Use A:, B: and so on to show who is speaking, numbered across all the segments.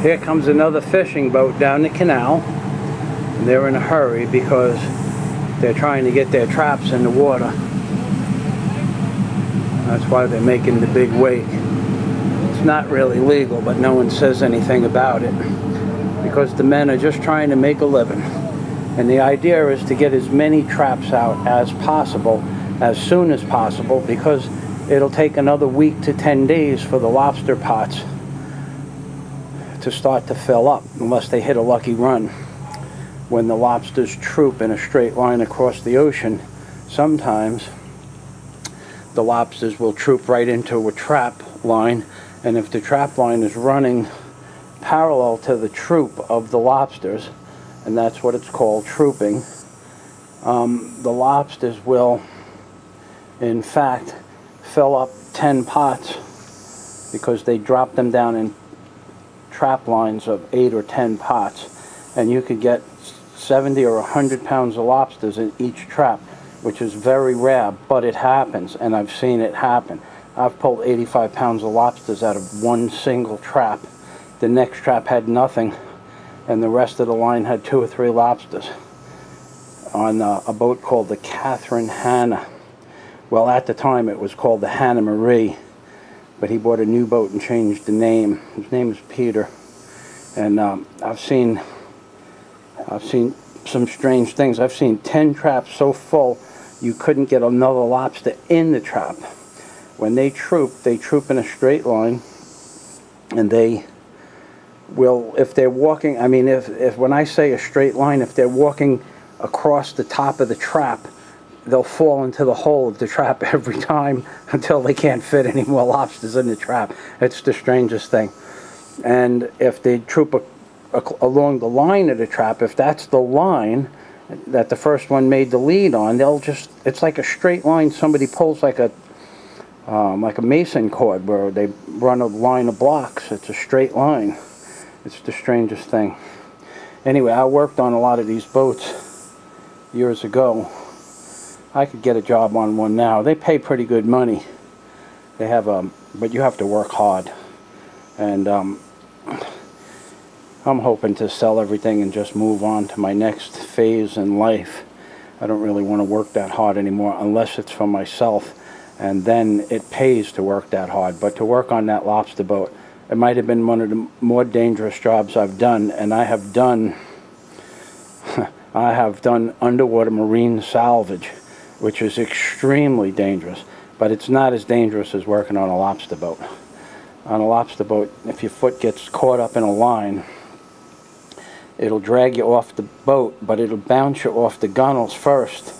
A: Here comes another fishing boat down the canal. And they're in a hurry because they're trying to get their traps in the water. That's why they're making the big wake. It's not really legal, but no one says anything about it because the men are just trying to make a living. And the idea is to get as many traps out as possible, as soon as possible, because it'll take another week to 10 days for the lobster pots to start to fill up, unless they hit a lucky run. When the lobsters troop in a straight line across the ocean, sometimes the lobsters will troop right into a trap line, and if the trap line is running parallel to the troop of the lobsters, and that's what it's called, trooping, the lobsters will in fact fill up 10 pots because they drop them down in trap lines of 8 or 10 pots, and you could get 70 or 100 pounds of lobsters in each trap, which is very rare, but it happens, and I've seen it happen. I've pulled 85 pounds of lobsters out of one single trap. The next trap had nothing, and the rest of the line had 2 or 3 lobsters on a boat called the Catherine Hannah. Well, at the time it was called the Hannah Marie, but he bought a new boat and changed the name. His name is Peter, and I've seen some strange things. I've seen 10 traps so full you couldn't get another lobster in the trap. When they troop in a straight line, and they will, if they're walking, I mean, if when I say a straight line, if they're walking across the top of the trap, they'll fall into the hole of the trap every time until they can't fit any more lobsters in the trap. It's the strangest thing. And if they troop along the line of the trap, if that's the line that the first one made the lead on, they'll just, it's like a straight line. Somebody pulls like a mason cord where they run a line of blocks. It's a straight line. It's the strangest thing. Anyway, I worked on a lot of these boats years ago. I could get a job on one now. They pay pretty good money. They have but you have to work hard. And I'm hoping to sell everything and just move on to my next phase in life. I don't really want to work that hard anymore unless it's for myself, and then it pays to work that hard. But to work on that lobster boat, it might have been one of the more dangerous jobs I've done, and I have done underwater marine salvage, which is extremely dangerous, but it's not as dangerous as working on a lobster boat. On a lobster boat, if your foot gets caught up in a line, it'll drag you off the boat, but it'll bounce you off the gunnels first.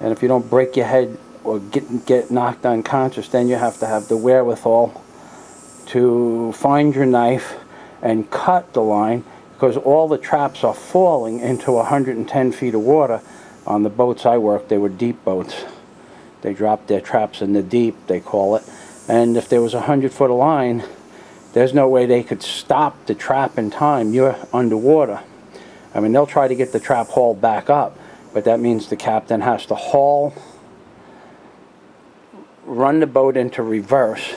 A: And if you don't break your head or get knocked unconscious, then you have to have the wherewithal to find your knife and cut the line, because all the traps are falling into 110 feet of water. On the boats I worked, they were deep boats. They dropped their traps in the deep, they call it. And if there was 100 foot of line, there's no way they could stop the trap in time. You're underwater. I mean, they'll try to get the trap hauled back up, but that means the captain has to haul, run the boat into reverse,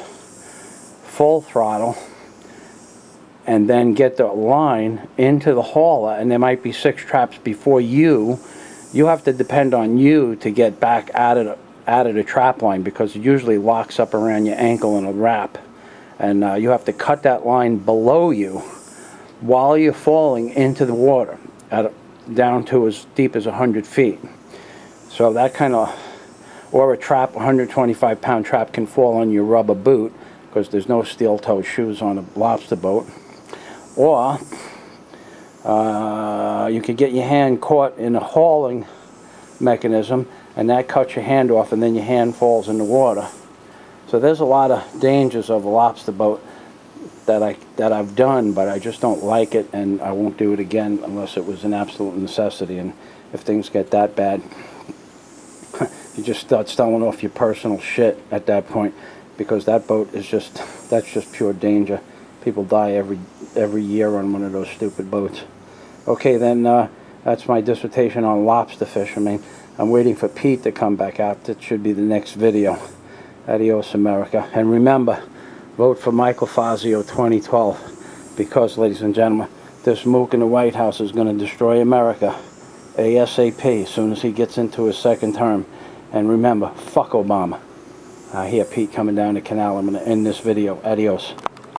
A: full throttle, and then get the line into the hauler, and there might be 6 traps before you. You have to depend on you to get back out of the trap line, because it usually locks up around your ankle in a wrap. And you have to cut that line below you while you're falling into the water down to as deep as 100 feet. So that kind of, or a trap, 125-pound trap can fall on your rubber boot, because there's no steel-toed shoes on a lobster boat. Or you could get your hand caught in a hauling mechanism, and that cuts your hand off, and then your hand falls in the water. So there's a lot of dangers of a lobster boat that I've done, but I just don't like it, and I won't do it again unless it was an absolute necessity. And if things get that bad, you just start selling off your personal shit at that point, because that boat is that's just pure danger. People die every year on one of those stupid boats. Okay, then that's my dissertation on lobster fishermen. I'm waiting for Pete to come back out. That should be the next video. Adios, America. And remember, vote for Michael Fazio 2012. Because, ladies and gentlemen, this mook in the White House is going to destroy America ASAP as soon as he gets into his second term. And remember, fuck Obama. Here, Pete coming down the canal. I'm going to end this video. Adios.